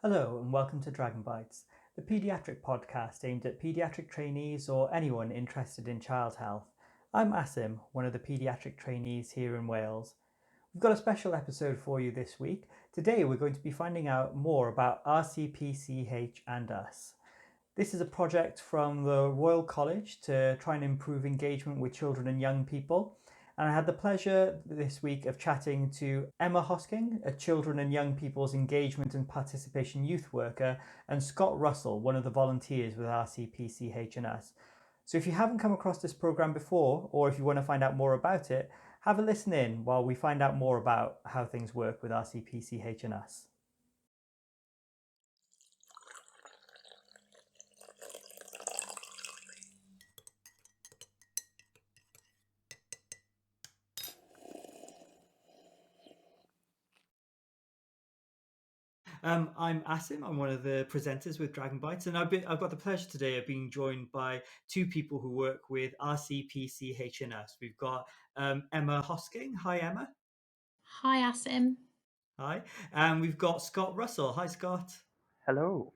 Hello and welcome to Dragon Bites, the paediatric podcast aimed at paediatric trainees or anyone interested in child health. I'm Asim, one of the paediatric trainees here in Wales. We've got a special episode for you this week. Today we're going to be finding out more about RCPCH&Us. This is a project from the Royal College to try and improve engagement with children and young people. And I had the pleasure this week of chatting to Emma Hosking, a children and young people's engagement and participation youth worker, and Scott Russell, one of the volunteers with RCPCH&Us. So if you haven't come across this program before, or if you want to find out more about it, have a listen in while we find out more about how things work with RCPCH&Us. I'm Asim. I'm one of the presenters with Dragon Bites, and I've got the pleasure today of being joined by two people who work with RCPCH&Us. We've got Emma Hosking. Hi, Emma. Hi, Asim. Hi. And we've got Scott Russell. Hi, Scott. Hello.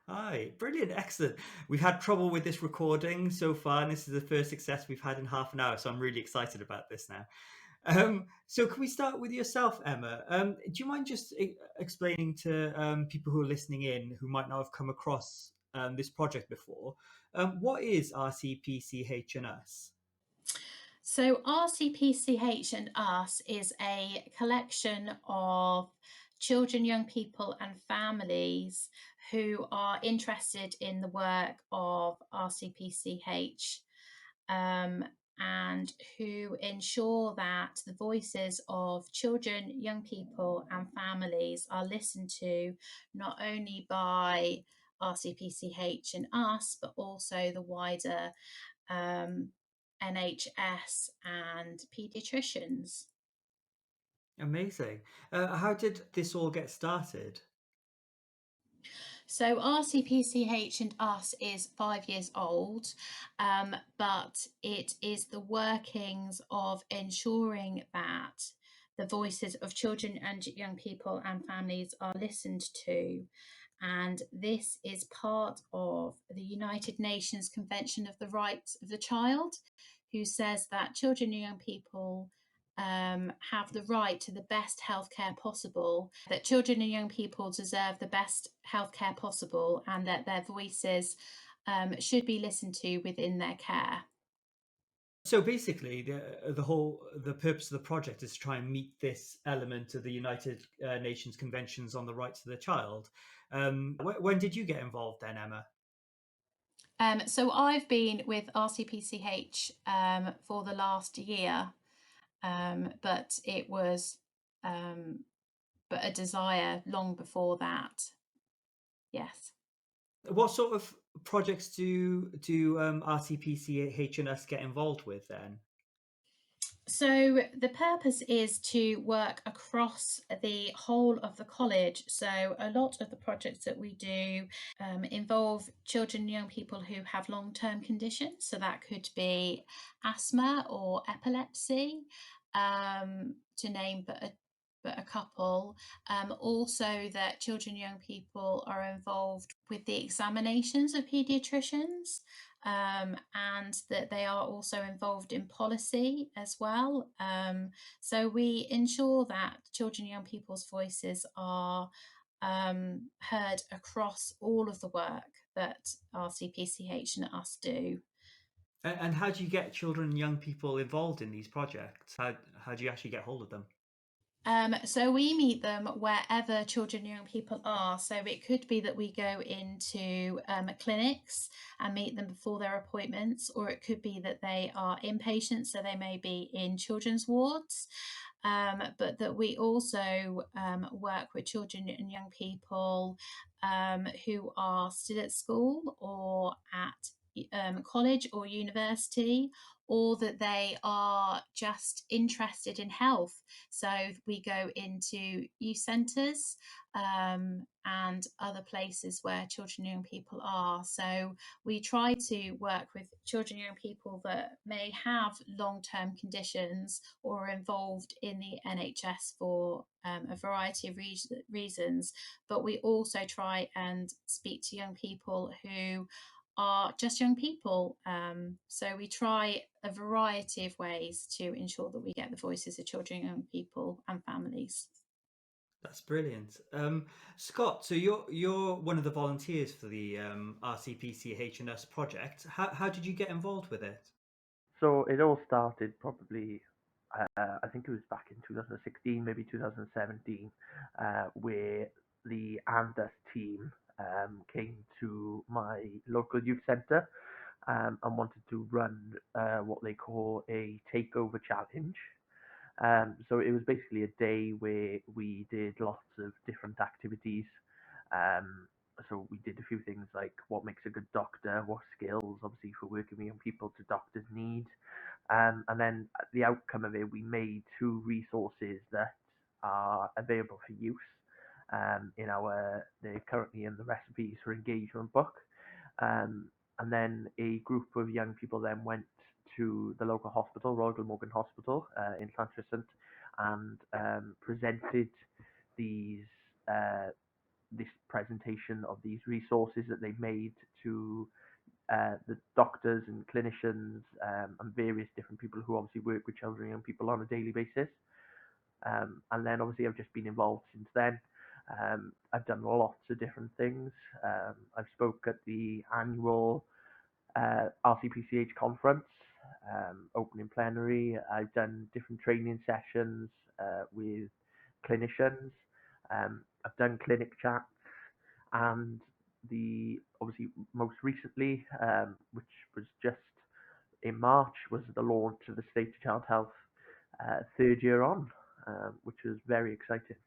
Hi. Brilliant. Excellent. We've had trouble with this recording so far, and this is the first success we've had in half an hour, so I'm really excited about this now. So can we start with yourself, Emma? Do you mind just explaining to people who are listening in who might not have come across this project before, what is RCPCH&Us? So, RCPCH&Us is a collection of children, young people, and families who are interested in the work of RCPCH and who ensure that the voices of children, young people, and families are listened to not only by RCPCH&Us, but also the wider um, NHS and paediatricians. Amazing. How did this all get started? So RCPCH&Us is 5 years old, but it is the workings of ensuring that the voices of children and young people and families are listened to. And this is part of the United Nations Convention of the Rights of the Child, who says that children and young people have the right to the best healthcare possible, that children and young people deserve the best healthcare possible, and that their voices should be listened to within their care. So basically, the purpose of the project is to try and meet this element of the United Nations Conventions on the Rights of the Child. When did you get involved then, Emma? So I've been with RCPCH for the last year, but it was but a desire long before that. Yes. What sort of projects do RCPCH&Us get involved with then? So the purpose is to work across the whole of the college. So a lot of the projects that we do involve children and young people who have long-term conditions. So that could be asthma or epilepsy, to name but a couple. Also, that children and young people are involved with the examinations of paediatricians, and that they are also involved in policy as well. So we ensure that children and young people's voices are heard across all of the work that RCPCH&Us do. And how do you get children and young people involved in these projects? How do you actually get hold of them? So we meet them wherever children and young people are. So it could be that we go into clinics and meet them before their appointments, or it could be that they are inpatients, so they may be in children's wards. But that we also work with children and young people who are still at school or at college or university, or that they are just interested in health. So we go into youth centres and other places where children and young people are. So we try to work with children and young people that may have long term conditions or are involved in the NHS for a variety of reasons. But we also try and speak to young people who are just young people. So we try a variety of ways to ensure that we get the voices of children, young people, and families. That's brilliant. Scott, so you're one of the volunteers for the RCPCH&Us project. How did you get involved with it? So it all started probably, I think it was back in 2016, maybe 2017, where the Andas team came to my local youth centre and wanted to run what they call a takeover challenge. So it was basically a day where we did lots of different activities. Um, so we did a few things like what makes a good doctor, what skills, obviously, for working with young people do doctors need. And then the outcome of it, we made two resources that are available for use they're currently in the recipes for engagement book. And then a group of young people then went to the local hospital, Royal Glamorgan Hospital in Llantrisant, and presented these uh, this presentation of these resources that they made to the doctors and clinicians and various different people who obviously work with children and young people on a daily basis. And then obviously I've just been involved since then. I've done lots of different things. I've spoke at the annual RCPCH conference, opening plenary. I've done different training sessions with clinicians. I've done clinic chats, and the obviously most recently, which was just in March, was the launch of the State of Child Health third year on, which was very exciting.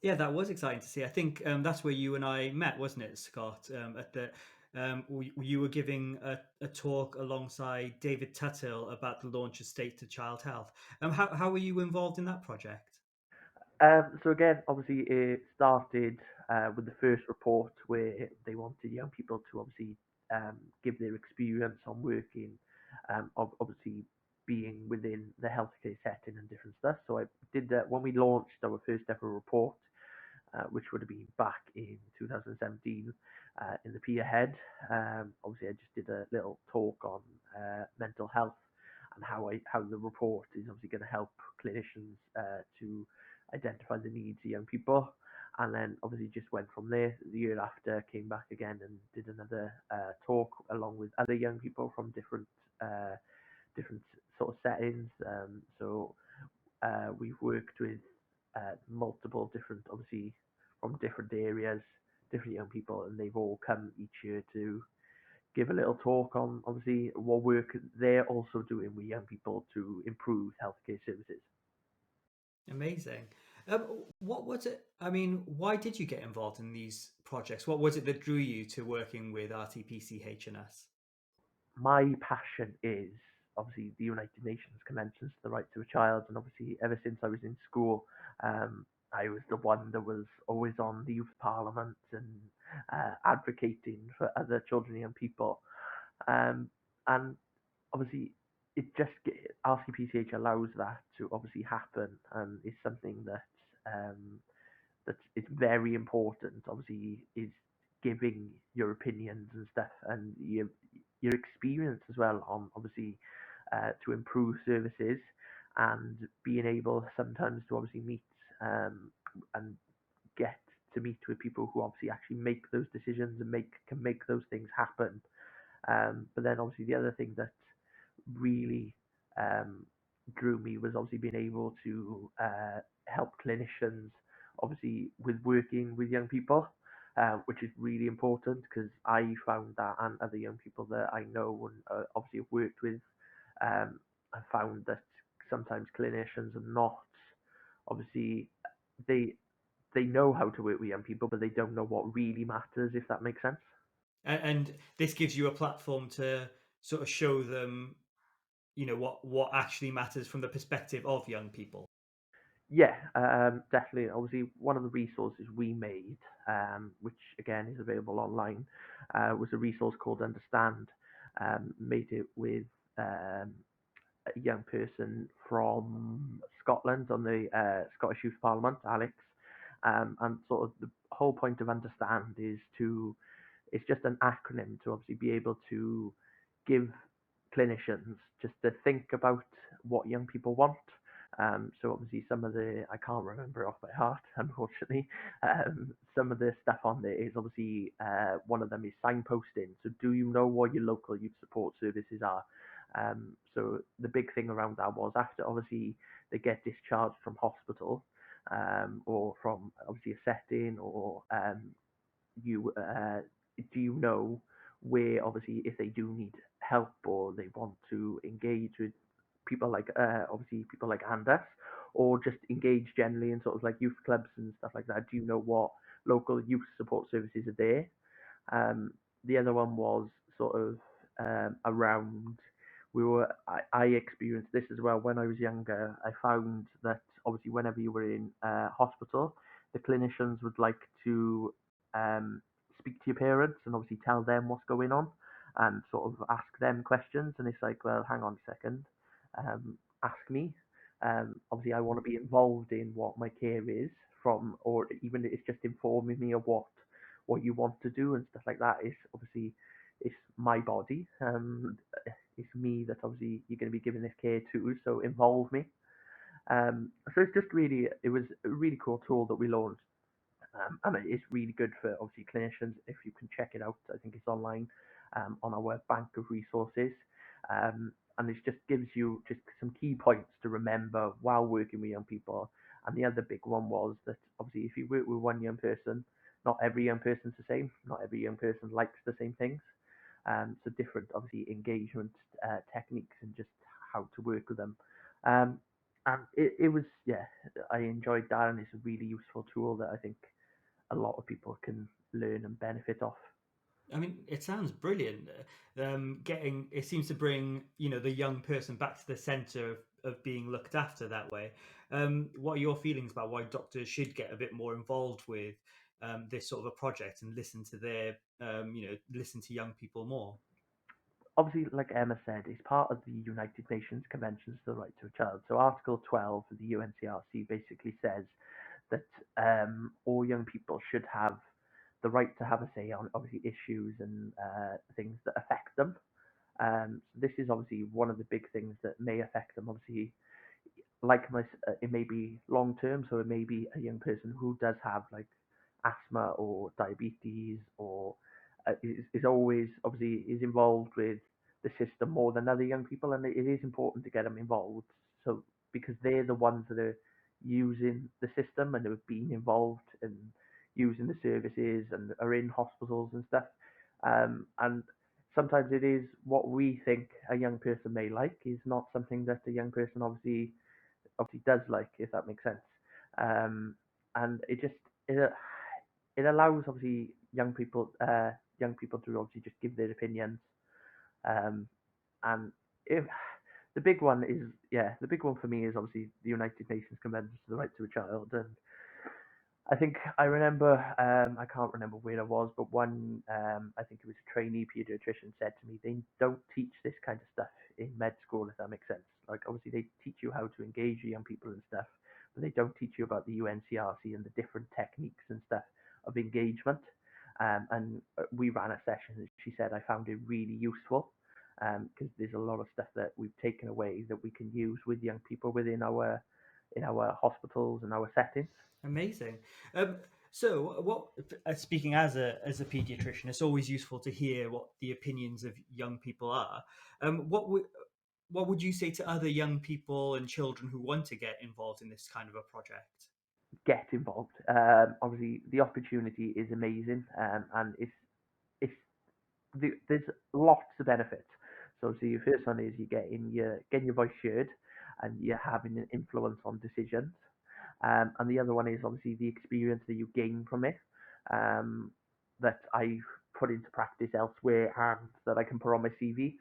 Yeah, that was exciting to see. I think that's where you and I met, wasn't it, Scott? At the you were giving a talk alongside David Tuthill about the launch of State to Child Health. How were you involved in that project? So again, obviously, it started with the first report where they wanted young people to obviously give their experience on working, obviously being within the healthcare setting and different stuff. So I did that when we launched our first ever report, which would have been back in 2017 in the Peer Head. Obviously, I just did a little talk on mental health and how the report is obviously going to help clinicians to identify the needs of young people. And then obviously just went from there. The year after, came back again and did another talk along with other young people from different sort of settings. So we've worked with multiple different, obviously from different areas, different young people, and they've all come each year to give a little talk on obviously what work they're also doing with young people to improve healthcare services. Amazing. What was it? I mean, why did you get involved in these projects? What was it that drew you to working with RTPCH&Us? My passion is obviously the United Nations Conventions to the Rights of a Child, and obviously ever since I was in school, I was the one that was always on the youth parliament and advocating for other children and young people. Um, and obviously, RCPCH allows that to obviously happen, and is something that that it's very important. Obviously, is giving your opinions and stuff and your experience as well on obviously to improve services and being able sometimes to obviously meet and get to meet with people who obviously actually make those decisions and can make those things happen. But then obviously the other thing that really um, drew me was obviously being able to help clinicians, obviously with working with young people, which is really important because I found that, and other young people that I know and obviously have worked with, I found that sometimes clinicians are not obviously they they know how to work with young people, but they don't know what really matters, if that makes sense. And this gives you a platform to sort of show them what actually matters from the perspective of young people. Yeah, definitely. Obviously, one of the resources we made, which again is available online, was a resource called Understand. Made it with um, a young person from Scotland on the Scottish Youth Parliament, Alex. And sort of the whole point of Understand is to it's just an acronym to obviously be able to give clinicians just to think about what young people want. So obviously some of the I can't remember off by heart, unfortunately. Some of the stuff on there is obviously one of them is signposting. So do you know what your local youth support services are? So the big thing around that was after obviously they get discharged from hospital, or from obviously a setting, or you do you know where obviously if they do need help or they want to engage with people like obviously people like Andas, or just engage generally in sort of like youth clubs and stuff like that, do you know what local youth support services are there? The other one was sort of around. I experienced this as well when I was younger. I found that obviously whenever you were in hospital, the clinicians would like to speak to your parents and obviously tell them what's going on and sort of ask them questions. And it's like, well, hang on a second, ask me. Obviously, I want to be involved in what my care is from, or even if it's just informing me of what you want to do and stuff like that. Is obviously it's my body. It's me that obviously you're going to be giving this care to. So involve me. So it's just really it was a really cool tool that we launched. And it's really good for obviously clinicians. If you can check it out, I think it's online on our bank of resources. And it just gives you just some key points to remember while working with young people. And the other big one was that obviously if you work with one young person, not every young person's the same. Not every young person likes the same things. So different obviously engagement techniques and just how to work with them. Um, and it was yeah, I enjoyed that, and it's a really useful tool that I think a lot of people can learn and benefit off. I mean, it sounds brilliant. Getting it seems to bring the young person back to the center of being looked after that way. What are your feelings about why doctors should get a bit more involved with this sort of a project and listen to their listen to young people more? Obviously, like Emma said, it's part of the United Nations Conventions for the Right to a Child. So Article 12 of the UNCRC basically says that all young people should have the right to have a say on obviously issues and things that affect them. So this is obviously one of the big things that may affect them. Obviously, like it may be long term, so it may be a young person who does have like asthma or diabetes, or is always obviously is involved with the system more than other young people, and it is important to get them involved. So because they're the ones that are using the system and have been involved and using the services and are in hospitals and stuff, and sometimes it is what we think a young person may like is not something that a young person obviously does like, if that makes sense. And it, it allows obviously young people to obviously just give their opinions. Um, and if the big one is the big one for me is obviously the United Nations Convention for the Right to a Child, and I think I remember, I can't remember where it was, but one, I think it was a trainee pediatrician said to me, they don't teach this kind of stuff in med school, if that makes sense. Like, obviously, they teach you how to engage young people and stuff, but they don't teach you about the UNCRC and the different techniques and stuff of engagement. And we ran a session, and she said, I found it really useful because there's a lot of stuff that we've taken away that we can use with young people within our hospitals and our settings. Amazing. So, what speaking as a pediatrician, it's always useful to hear what the opinions of young people are. What would you say to other young people and children who want to get involved in this kind of a project? Get involved. Obviously, the opportunity is amazing, and it's there's lots of benefits. So, your first one is getting your voice heard, and you're having an influence on decisions. And the other one is obviously the experience that you gain from it. That put into practice elsewhere and that I can put on my CV.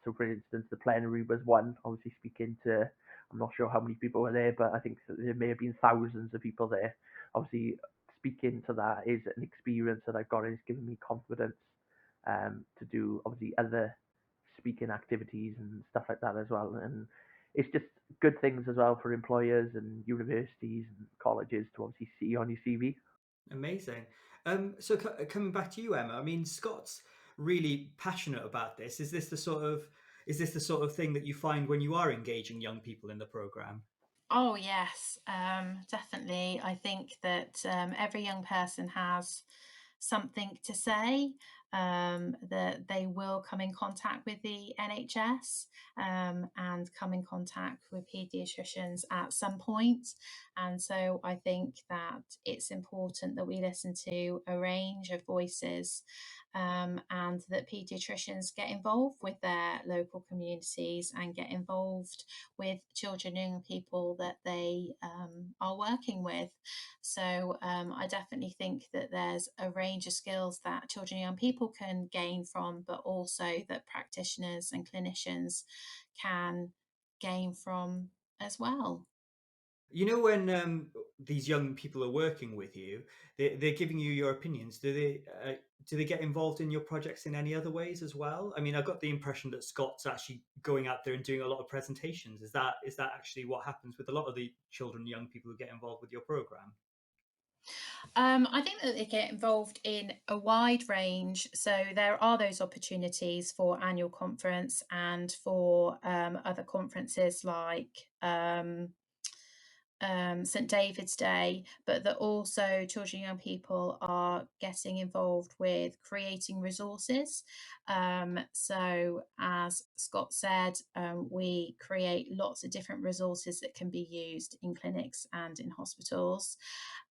So, for instance, the plenary was one. Obviously, speaking to, I'm not sure how many people were there, but I think there may have been thousands of people there. Obviously, speaking to that is an experience that I've got, and it's given me confidence to do obviously other speaking activities and stuff like that as well. And it's just good things as well for employers and universities and colleges to obviously see on your CV. Amazing. So coming back to you, Emma, I mean, Scott's really passionate about this. Is this the sort of thing that you find when you are engaging young people in the program? Oh, yes, definitely. I think that every young person has something to say, that they will come in contact with the NHS and come in contact with paediatricians at some point. And so I think that it's important that we listen to a range of voices and that paediatricians get involved with their local communities and get involved with children and young people that they are working with. So I definitely think that there's a range of skills that children and young people can gain from, but also that practitioners and clinicians can gain from as well. You know, when these young people are working with you, they're giving you your opinions. Do they get involved in your projects in any other ways as well? I mean, I got the impression that Scott's actually going out there and doing a lot of presentations. Is that actually what happens with a lot of the children and young people who get involved with your program? I think that they get involved in a wide range. So there are those opportunities for annual conference and for other conferences like St David's Day, but that also children and young people are getting involved with creating resources. So, as Scott said, we create lots of different resources that can be used in clinics and in hospitals.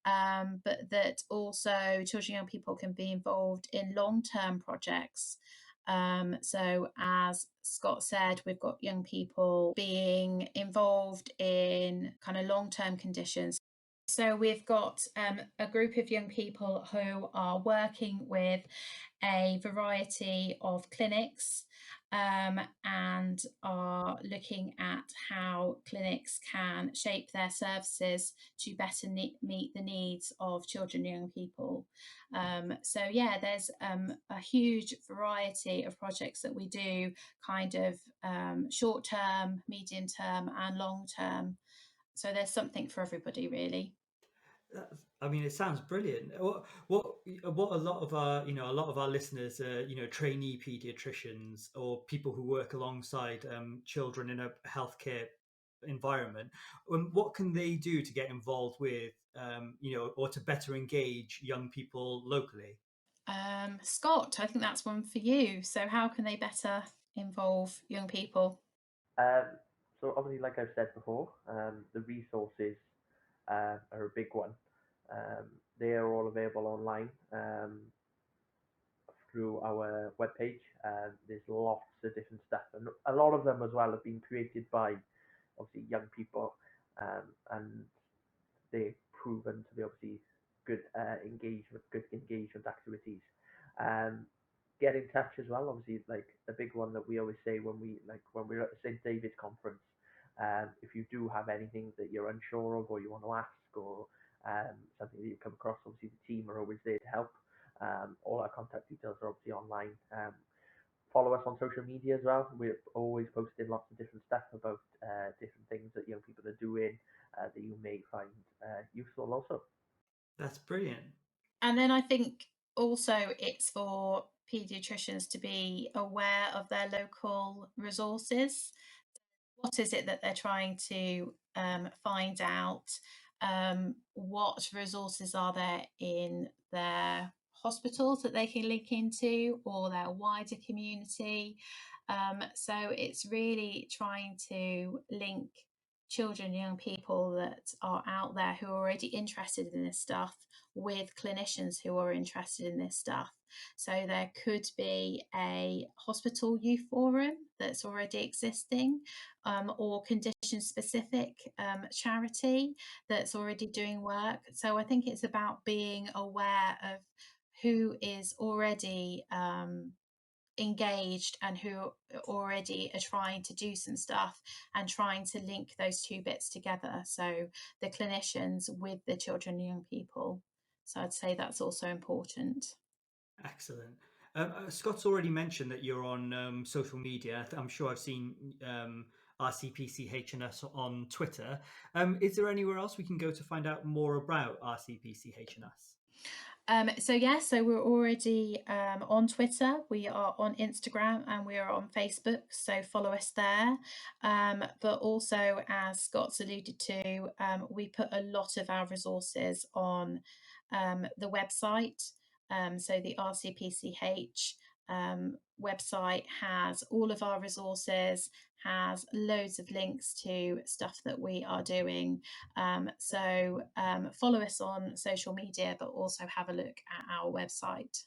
But that also children and young people can be involved in long term projects. So, as Scott said, we've got young people being involved in kind of long term conditions. So, we've got a group of young people who are working with a variety of clinics and are looking at how clinics can shape their services to better meet the needs of children and young people. So, yeah, there's a huge variety of projects that we do, kind of short term, medium term, and long term. So, there's something for everybody, really. I mean, it sounds brilliant. What a lot of our listeners are, trainee pediatricians or people who work alongside children in a healthcare environment. What can they do to get involved with, or to better engage young people locally? Scott, I think that's one for you. So, how can they better involve young people? Um, so obviously, like I've said before, the resources are a big one. They are all available online through our webpage. There's lots of different stuff, and a lot of them as well have been created by obviously young people, and they've proven to be obviously good engagement activities. Um, get in touch as well. Obviously, like a big one that we always say when we're at the St David's conference. If you do have anything that you're unsure of or you want to ask or something that you come across, obviously the team are always there to help. All our contact details are obviously online. Follow us on social media as well. We're always posting lots of different stuff about different things that young people are doing that you may find useful also. That's brilliant. And then I think also it's for paediatricians to be aware of their local resources. What is it that they're trying to find out? What resources are there in their hospitals that they can link into or their wider community? So it's really trying to link children and young people that are out there who are already interested in this stuff with clinicians who are interested in this stuff. So there could be a hospital youth forum that's already existing, or condition specific charity that's already doing work. So I think it's about being aware of who is already engaged and who already are trying to do some stuff and trying to link those two bits together. So the clinicians with the children and young people. So I'd say that's also important. Excellent. Scott's already mentioned that you're on social media. I'm sure I've seen RCPCH&Us on Twitter. Is there anywhere else we can go to find out more about RCPCH&Us? So we're already on Twitter, we are on Instagram, and we are on Facebook. So follow us there. But also, as Scott's alluded to, we put a lot of our resources on the website. So the RCPCH website has all of our resources, has loads of links to stuff that we are doing. So follow us on social media, but also have a look at our website.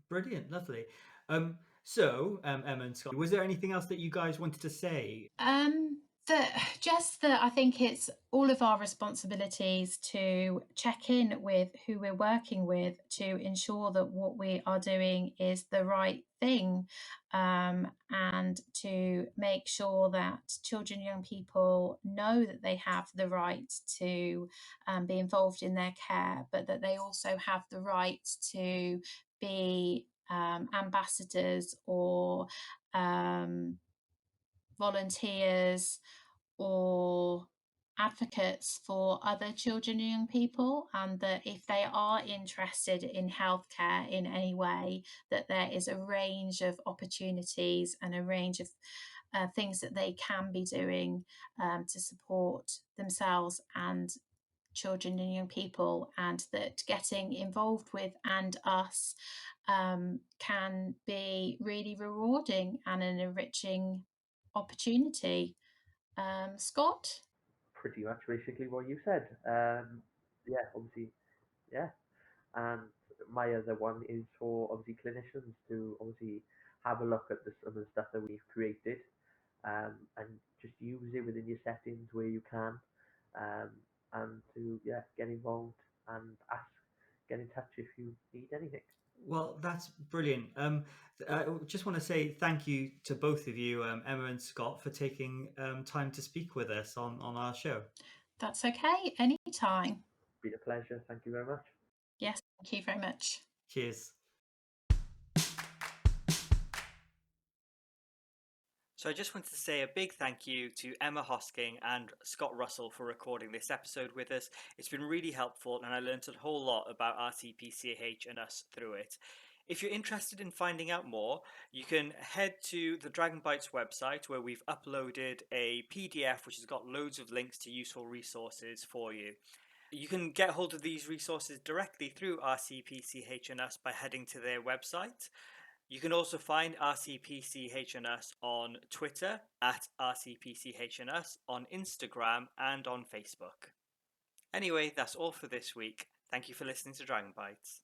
Brilliant, lovely. Emma and Scott, was there anything else that you guys wanted to say? That I think it's all of our responsibilities to check in with who we're working with to ensure that what we are doing is the right thing, and to make sure that children and young people know that they have the right to be involved in their care, but that they also have the right to be ambassadors or volunteers or advocates for other children and young people, and that if they are interested in healthcare in any way, that there is a range of opportunities and a range of things that they can be doing to support themselves and children and young people, and that getting involved with and us can be really rewarding and an enriching opportunity. Scott? Pretty much basically what you said. Yeah, obviously, yeah. And my other one is for obviously clinicians to obviously have a look at some of the stuff that we've created, and just use it within your settings where you can, um, and to get involved and get in touch if you need anything. Well, that's brilliant. I just want to say thank you to both of you, Emma and Scott, for taking time to speak with us on our show. That's okay, anytime. Been a pleasure. Thank you very much. Yes, thank you very much. Cheers. So I just wanted to say a big thank you to Emma Hosking and Scott Russell for recording this episode with us. It's been really helpful, and I learned a whole lot about RCPCH and us through it. If you're interested in finding out more, you can head to the Dragon Bites website, where we've uploaded a PDF which has got loads of links to useful resources for you. You can get hold of these resources directly through RCPCH and us by heading to their website. You can also find RCPCH&Us on Twitter at RCPCH&Us, on Instagram, and on Facebook. Anyway, that's all for this week. Thank you for listening to Dragon Bites.